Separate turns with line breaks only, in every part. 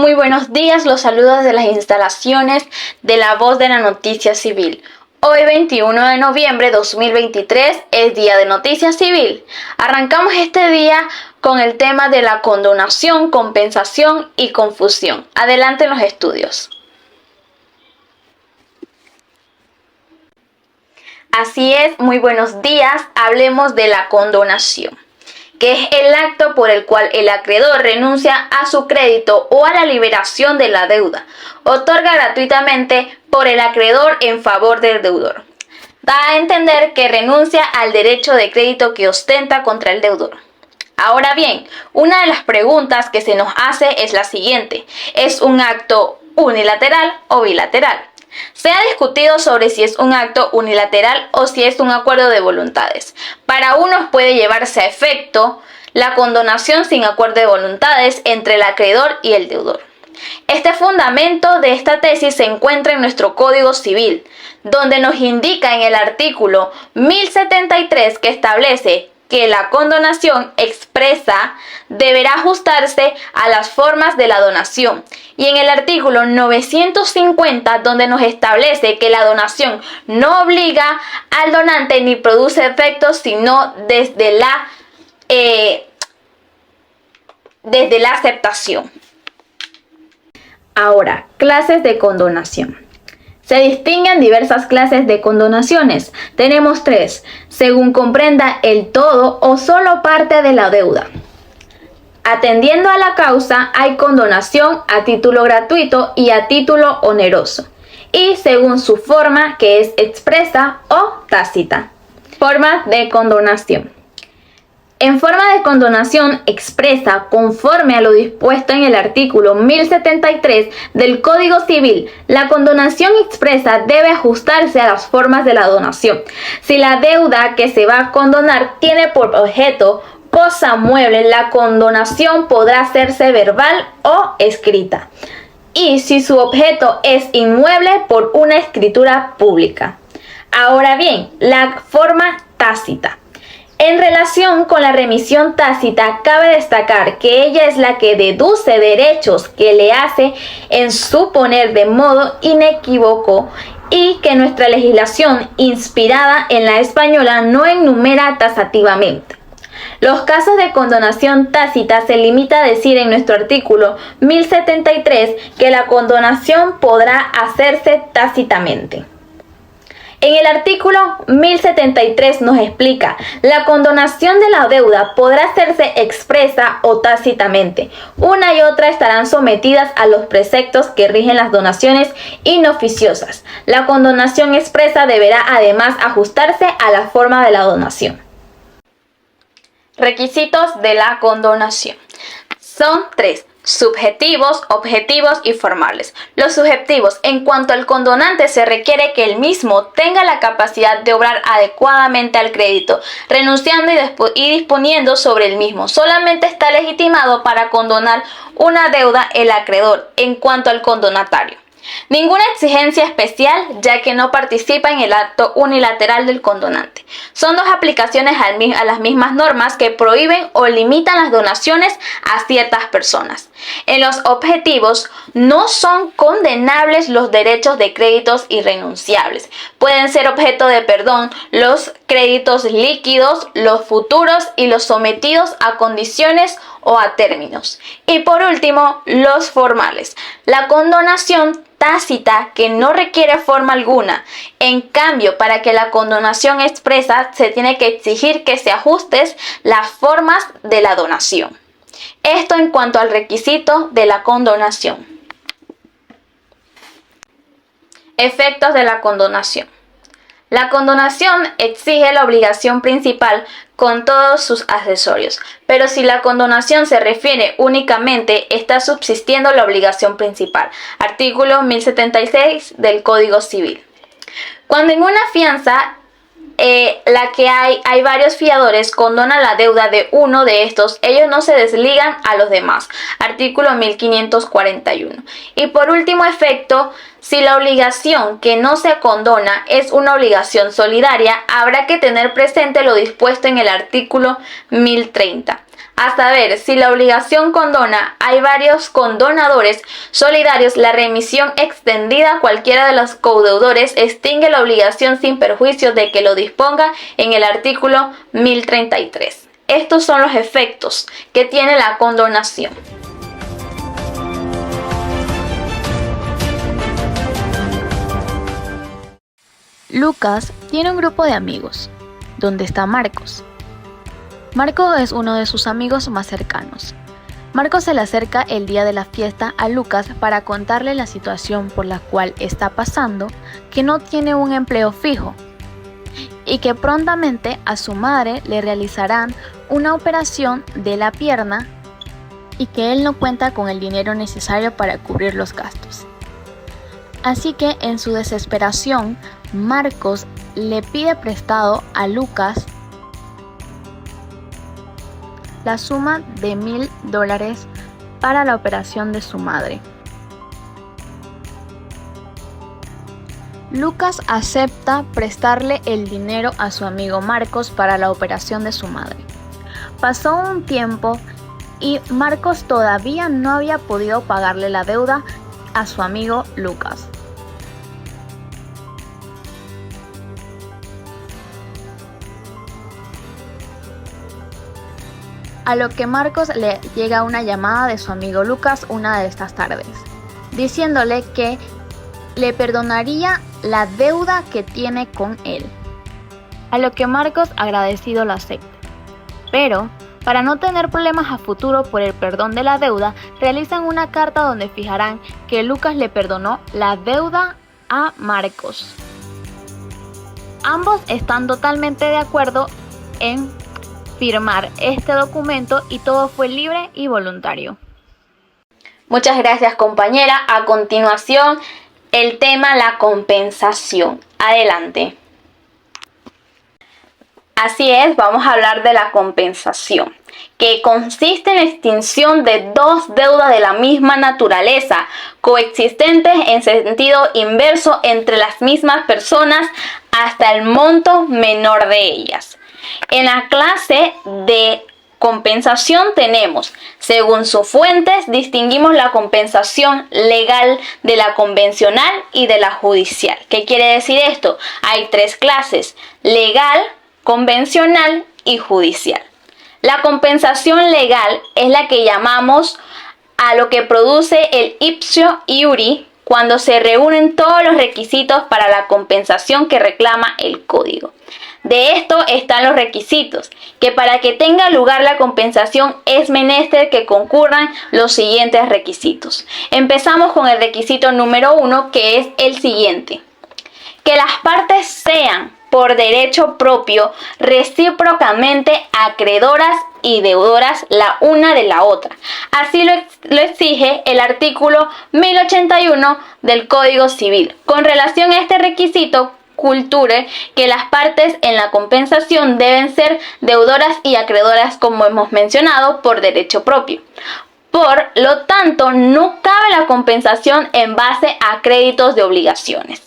Muy buenos días, los saludos desde las instalaciones de La Voz de la Noticia Civil. Hoy 21 de noviembre de 2023 es Día de Noticia Civil. Arrancamos este día con el tema de la condonación, compensación y confusión. Adelante en los estudios. Así es, muy buenos días. Hablemos de la condonación, que es el acto por el cual el acreedor renuncia a su crédito o a la liberación de la deuda. Otorga gratuitamente por el acreedor en favor del deudor. Da a entender que renuncia al derecho de crédito que ostenta contra el deudor. Ahora bien, una de las preguntas que se nos hace es la siguiente: ¿es un acto unilateral o bilateral? Se ha discutido sobre si es un acto unilateral o si es un acuerdo de voluntades. Para unos puede llevarse a efecto la condonación sin acuerdo de voluntades entre el acreedor y el deudor. Este fundamento de esta tesis se encuentra en nuestro Código Civil, donde nos indica en el artículo 1073 que establece que la condonación expresa deberá ajustarse a las formas de la donación, y en el artículo 950 donde nos establece que la donación no obliga al donante ni produce efectos sino desde la aceptación. Ahora, clases de condonación. Se distinguen diversas clases de condonaciones. Tenemos tres, según comprenda el todo o solo parte de la deuda. Atendiendo a la causa, hay condonación a título gratuito y a título oneroso, y según su forma, que es expresa o tácita. Formas de condonación. En forma de condonación expresa, conforme a lo dispuesto en el artículo 1073 del Código Civil, la condonación expresa debe ajustarse a las formas de la donación. Si la deuda que se va a condonar tiene por objeto cosa mueble, la condonación podrá hacerse verbal o escrita. Y si su objeto es inmueble, por una escritura pública. Ahora bien, la forma tácita. En relación con la remisión tácita, cabe destacar que ella es la que deduce derechos que le hace en suponer de modo inequívoco y que nuestra legislación, inspirada en la española, no enumera taxativamente. Los casos de condonación tácita se limita a decir en nuestro artículo 1073 que la condonación podrá hacerse tácitamente. En el artículo 1073 nos explica: la condonación de la deuda podrá hacerse expresa o tácitamente. Una y otra estarán sometidas a los preceptos que rigen las donaciones inoficiosas. La condonación expresa deberá además ajustarse a la forma de la donación. Requisitos de la condonación. Son tres: subjetivos, objetivos y formales. Los subjetivos: en cuanto al condonante, se requiere que el mismo tenga la capacidad de obrar adecuadamente al crédito, renunciando y disponiendo sobre el mismo. Solamente está legitimado para condonar una deuda el acreedor. En cuanto al condonatario, ninguna exigencia especial, ya que no participa en el acto unilateral del condonante. Son dos aplicaciones a las mismas normas que prohíben o limitan las donaciones a ciertas personas. En los objetivos, no son condenables los derechos de créditos irrenunciables. Pueden ser objeto de perdón los créditos líquidos, los futuros y los sometidos a condiciones o a términos. Y por último, los formales. La condonación tácita, que no requiere forma alguna. En cambio, para que la condonación expresa se tiene que exigir que se ajusten las formas de la donación. Esto en cuanto al requisito de la condonación. Efectos de la condonación. La condonación exige la obligación principal con todos sus accesorios, pero si la condonación se refiere únicamente, está subsistiendo la obligación principal. Artículo 1076 del Código Civil. Cuando en una fianza la que hay varios fiadores, condona la deuda de uno de estos, ellos no se desligan a los demás. Artículo 1541. Y por último efecto, si la obligación que no se condona es una obligación solidaria, habrá que tener presente lo dispuesto en el artículo 1030. A saber, si la obligación condona, hay varios condonadores solidarios, la remisión extendida a cualquiera de los codeudores extingue la obligación sin perjuicio de que lo disponga en el artículo 1033. Estos son los efectos que tiene la condonación.
Lucas tiene un grupo de amigos, donde está Marcos. Marcos es uno de sus amigos más cercanos. Marcos se le acerca el día de la fiesta a Lucas para contarle la situación por la cual está pasando, que no tiene un empleo fijo y que prontamente a su madre le realizarán una operación de la pierna y que él no cuenta con el dinero necesario para cubrir los gastos. Así que en su desesperación, Marcos le pide prestado a Lucas la suma de $1000 para la operación de su madre. Lucas acepta prestarle el dinero a su amigo Marcos para la operación de su madre. Pasó un tiempo y Marcos todavía no había podido pagarle la deuda a su amigo Lucas. A lo que Marcos le llega una llamada de su amigo Lucas una de estas tardes, diciéndole que le perdonaría la deuda que tiene con él. A lo que Marcos agradecido lo acepta. Pero, para no tener problemas a futuro por el perdón de la deuda, realizan una carta donde fijarán que Lucas le perdonó la deuda a Marcos. Ambos están totalmente de acuerdo en firmar este documento y todo fue libre y voluntario.
Muchas gracias, compañera. A continuación, el tema la compensación. Adelante. Así es, vamos a hablar de la compensación, que consiste en la extinción de dos deudas de la misma naturaleza, coexistentes en sentido inverso entre las mismas personas hasta el monto menor de ellas. En la clase de compensación tenemos, según sus fuentes, distinguimos la compensación legal de la convencional y de la judicial. ¿Qué quiere decir esto? Hay tres clases: legal, convencional y judicial. La compensación legal es la que llamamos a lo que produce el ipso iuri cuando se reúnen todos los requisitos para la compensación que reclama el código. De esto están los requisitos, que para que tenga lugar la compensación es menester que concurran los siguientes requisitos. Empezamos con el requisito número 1, que es el siguiente: que las partes sean por derecho propio recíprocamente acreedoras y deudoras la una de la otra. Así lo exige el artículo 1081 del Código Civil. Con relación a este requisito, culture que las partes en la compensación deben ser deudoras y acreedoras, como hemos mencionado, por derecho propio. Por lo tanto, no cabe la compensación en base a créditos de obligaciones.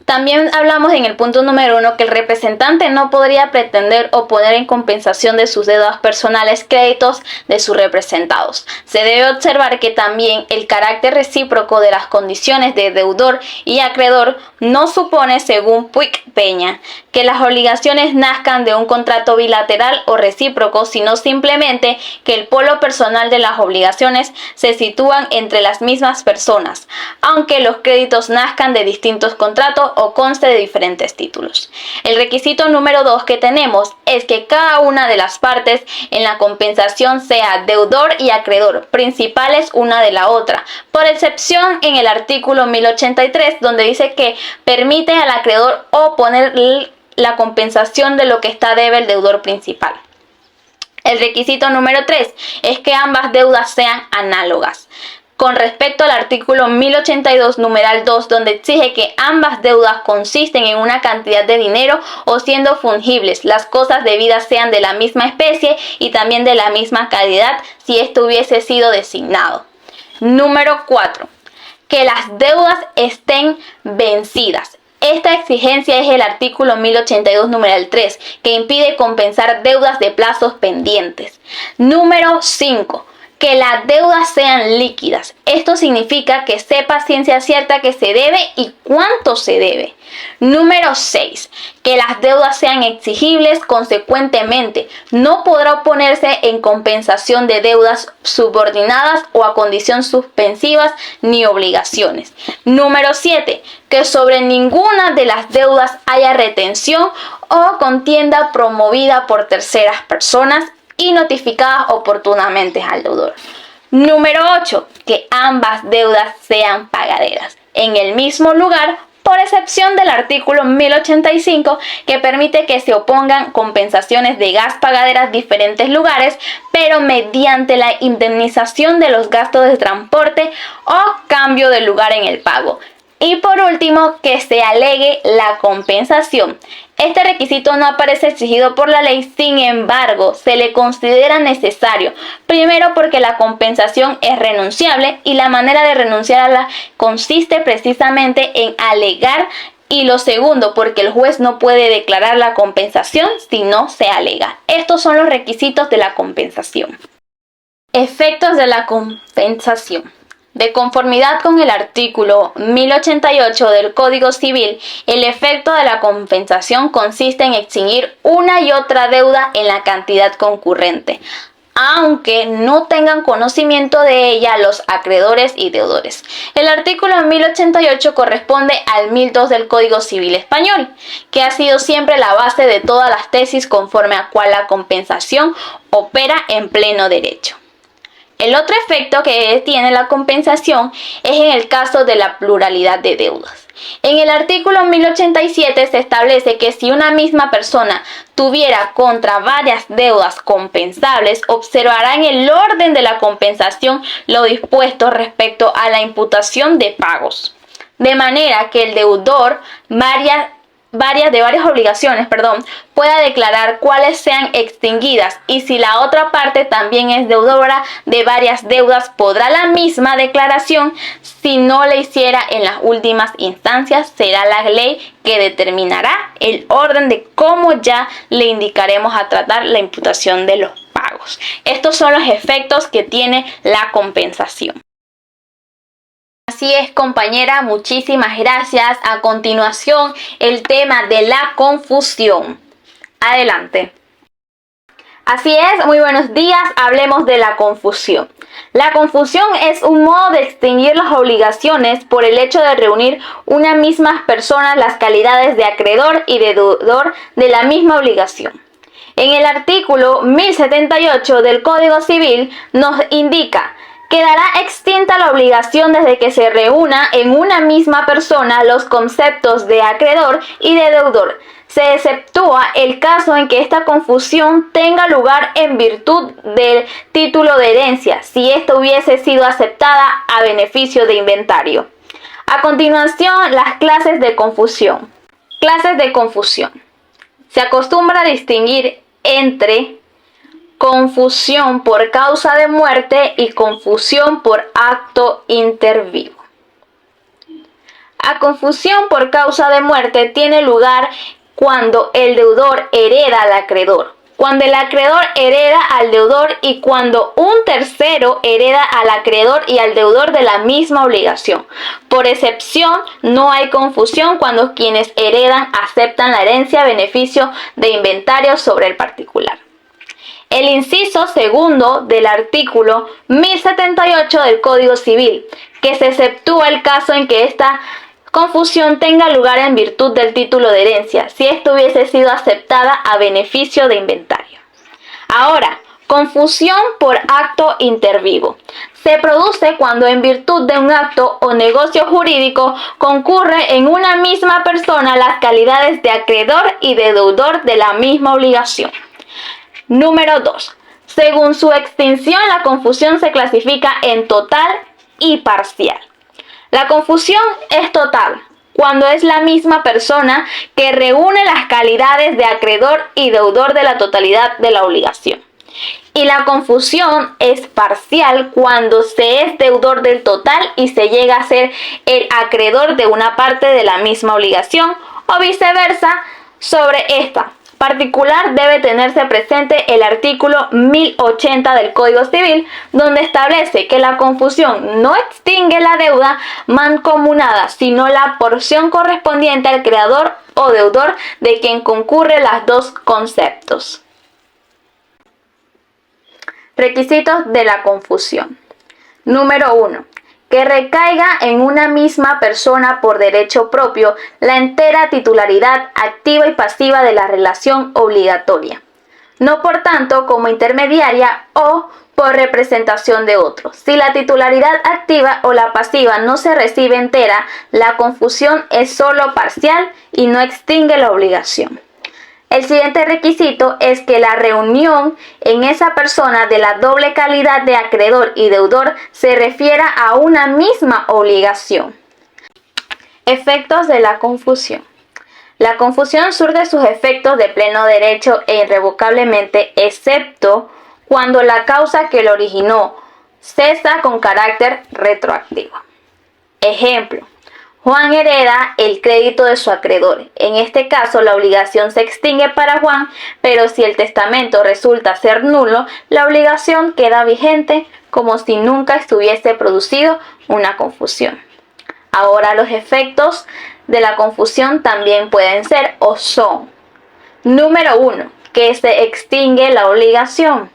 También hablamos en el punto número 1 que el representante no podría pretender o poner en compensación de sus deudas personales créditos de sus representados. Se debe observar que también el carácter recíproco de las condiciones de deudor y acreedor no supone, según Puig Peña, que las obligaciones nazcan de un contrato bilateral o recíproco, sino simplemente que el polo personal de las obligaciones se sitúan entre las mismas personas, aunque los créditos nazcan de distintos contratos o conste de diferentes títulos. El requisito número 2 que tenemos es que cada una de las partes en la compensación sea deudor y acreedor, principales una de la otra, por excepción en el artículo 1083, donde dice que permite al acreedor oponer la compensación de lo que está debe el deudor principal. El requisito número 3 es que ambas deudas sean análogas. Con respecto al artículo 1082, numeral 2, donde exige que ambas deudas consisten en una cantidad de dinero o siendo fungibles, las cosas debidas sean de la misma especie y también de la misma calidad si esto hubiese sido designado. Número 4. Que las deudas estén vencidas. Esta exigencia es el artículo 1082, numeral 3, que impide compensar deudas de plazos pendientes. Número 5. Que las deudas sean líquidas. Esto significa que sepa ciencia cierta que se debe y cuánto se debe. Número 6. Que las deudas sean exigibles. Consecuentemente, no podrá oponerse en compensación de deudas subordinadas o a condición suspensivas ni obligaciones. Número 7. Que sobre ninguna de las deudas haya retención o contienda promovida por terceras personas y notificadas oportunamente al deudor. Número 8. Que ambas deudas sean pagaderas en el mismo lugar, por excepción del artículo 1085, que permite que se opongan compensaciones de gas pagaderas en diferentes lugares, pero mediante la indemnización de los gastos de transporte o cambio de lugar en el pago. Y por último, que se alegue la compensación. Este requisito no aparece exigido por la ley, sin embargo, se le considera necesario. Primero, porque la compensación es renunciable y la manera de renunciarla consiste precisamente en alegar. Y lo segundo, porque el juez no puede declarar la compensación si no se alega. Estos son los requisitos de la compensación. Efectos de la compensación. De conformidad con el artículo 1088 del Código Civil, el efecto de la compensación consiste en extinguir una y otra deuda en la cantidad concurrente, aunque no tengan conocimiento de ella los acreedores y deudores. El artículo 1088 corresponde al 1002 del Código Civil Español, que ha sido siempre la base de todas las tesis conforme a cual la compensación opera en pleno derecho. El otro efecto que tiene la compensación es en el caso de la pluralidad de deudas. En el artículo 1087 se establece que si una misma persona tuviera contra varias deudas compensables, observará en el orden de la compensación lo dispuesto respecto a la imputación de pagos. De manera que el deudor de varias obligaciones, pueda declarar cuáles sean extinguidas, y si la otra parte también es deudora de varias deudas, podrá la misma declaración. Si no le hiciera en las últimas instancias, será la ley que determinará el orden de cómo ya le indicaremos a tratar la imputación de los pagos. Estos son los efectos que tiene la compensación. Así es, compañera, muchísimas gracias. A continuación, el tema de la confusión. Adelante. Así es, muy buenos días. Hablemos de la confusión. La confusión es un modo de extinguir las obligaciones por el hecho de reunir una misma persona las calidades de acreedor y de deudor de la misma obligación. En el artículo 1078 del Código Civil nos indica: quedará extinta la obligación desde que se reúna en una misma persona los conceptos de acreedor y de deudor. Se exceptúa el caso en que esta confusión tenga lugar en virtud del título de herencia, si ésta hubiese sido aceptada a beneficio de inventario. A continuación, las clases de confusión. Clases de confusión. Se acostumbra a distinguir entre confusión por causa de muerte y confusión por acto inter vivo. La confusión por causa de muerte tiene lugar cuando el deudor hereda al acreedor, cuando el acreedor hereda al deudor y cuando un tercero hereda al acreedor y al deudor de la misma obligación. Por excepción, no hay confusión cuando quienes heredan aceptan la herencia a beneficio de inventario sobre el particular. El inciso segundo del artículo 1078 del Código Civil, que se exceptúa el caso en que esta confusión tenga lugar en virtud del título de herencia, si ésta hubiese sido aceptada a beneficio de inventario. Ahora, confusión por acto inter vivo. Se produce cuando en virtud de un acto o negocio jurídico concurre en una misma persona las calidades de acreedor y de deudor de la misma obligación. Número 2. Según su extinción, la confusión se clasifica en total y parcial. La confusión es total cuando es la misma persona que reúne las calidades de acreedor y deudor de la totalidad de la obligación. Y la confusión es parcial cuando se es deudor del total y se llega a ser el acreedor de una parte de la misma obligación o viceversa sobre esta. Particular debe tenerse presente el artículo 1080 del Código Civil, donde establece que la confusión no extingue la deuda mancomunada, sino la porción correspondiente al creador o deudor de quien concurren los dos conceptos. Requisitos de la confusión. Número 1. Que recaiga en una misma persona por derecho propio la entera titularidad activa y pasiva de la relación obligatoria, no por tanto como intermediaria o por representación de otro. Si la titularidad activa o la pasiva no se recibe entera, la confusión es solo parcial y no extingue la obligación. El siguiente requisito es que la reunión en esa persona de la doble calidad de acreedor y deudor se refiera a una misma obligación. Efectos de la confusión. La confusión surge de sus efectos de pleno derecho e irrevocablemente, excepto cuando la causa que lo originó cesa con carácter retroactivo. Ejemplo: Juan hereda el crédito de su acreedor. En este caso, la obligación se extingue para Juan, pero si el testamento resulta ser nulo, la obligación queda vigente como si nunca estuviese producido una confusión. Ahora, los efectos de la confusión también pueden ser o son: número 1, que se extingue la obligación.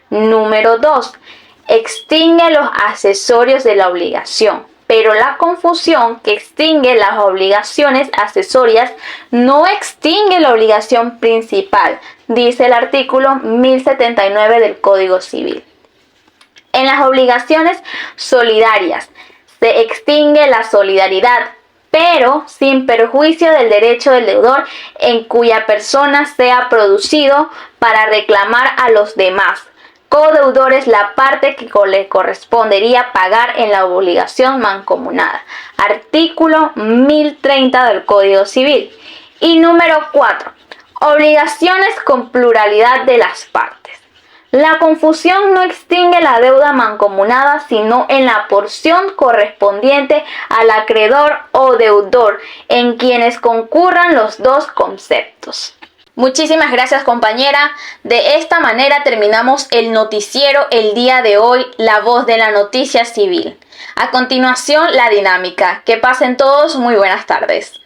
Número 2, extingue los accesorios de la obligación. Pero la confusión que extingue las obligaciones accesorias no extingue la obligación principal, dice el artículo 1079 del Código Civil. En las obligaciones solidarias se extingue la solidaridad, pero sin perjuicio del derecho del deudor en cuya persona sea producido para reclamar a los demás codeudores la parte que le correspondería pagar en la obligación mancomunada. Artículo 1030 del Código Civil. Y número 4. Obligaciones con pluralidad de las partes. La confusión no extingue la deuda mancomunada, sino en la porción correspondiente al acreedor o deudor, en quienes concurran los dos conceptos. Muchísimas gracias, compañera. De esta manera terminamos el noticiero el día de hoy, La Voz de la Noticia Civil. A continuación, la dinámica. Que pasen todos muy buenas tardes.